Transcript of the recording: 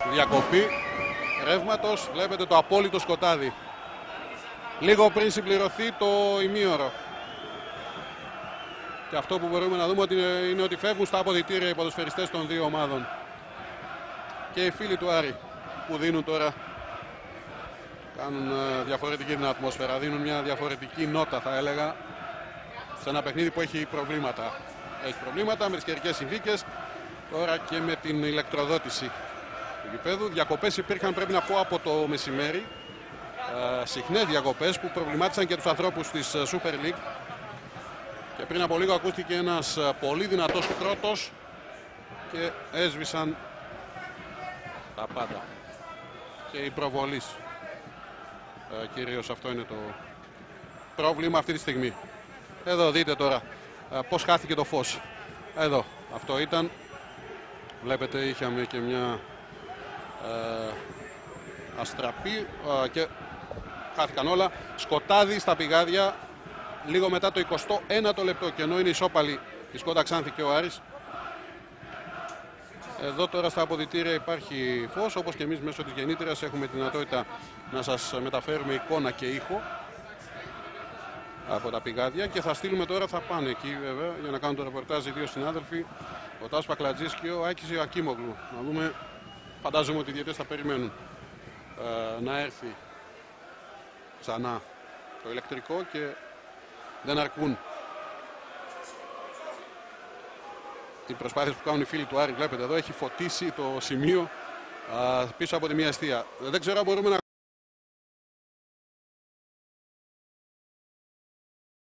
Διακοπή ρεύματος, βλέπετε το απόλυτο σκοτάδι. Λίγο πριν συμπληρωθεί το ημίωρο. Και αυτό που μπορούμε να δούμε είναι ότι φεύγουν στα αποδυτήρια οι ποδοσφαιριστές των δύο ομάδων. Και οι φίλοι του Άρη που δίνουν τώρα, κάνουν διαφορετική την ατμόσφαιρα, δίνουν μια διαφορετική νότα θα έλεγα σε ένα παιχνίδι που έχει προβλήματα. Έχει προβλήματα με τις καιρικές συνθήκες, τώρα και με την ηλεκτροδότηση του γηπέδου. Διακοπές υπήρχαν, πρέπει να πω, από το μεσημέρι. Συχνές διακοπές που προβλημάτισαν και τους ανθρώπους της Super League. Και πριν από λίγο ακούστηκε ένας πολύ δυνατός κρότος και έσβησαν τα πάντα. Και η προβολής. Κυρίως αυτό είναι το πρόβλημα αυτή τη στιγμή. Εδώ δείτε τώρα πώς χάθηκε το φως. Εδώ αυτό ήταν. Βλέπετε είχαμε και μια αστραπή και χάθηκαν όλα. Σκοτάδι στα πηγάδια λίγο μετά το 21ο λεπτό, και ενώ είναι ισόπαλη η Σκόντα Ξάνθη και ο Άρης. Εδώ τώρα στα αποδυτήρια υπάρχει φως, όπως και εμείς μέσω της γεννήτριας έχουμε τη δυνατότητα να σας μεταφέρουμε εικόνα και ήχο από τα πηγάδια, και θα στείλουμε τώρα, θα πάνε εκεί βέβαια για να κάνουν το ρεπορτάζ οι δύο συνάδελφοι, ο Τάσος Πακλατζής και ο Άκης Ιωακίμογλου. Να δούμε, φαντάζομαι ότι οι διαιτητές θα περιμένουν να έρθει ξανά το ηλεκτρικό και δεν αρκούν οι προσπάθειες που κάνουν οι φίλοι του Άρη. Βλέπετε εδώ έχει φωτίσει το σημείο πίσω από τη μία εστία. Δεν ξέρω αν μπορούμε να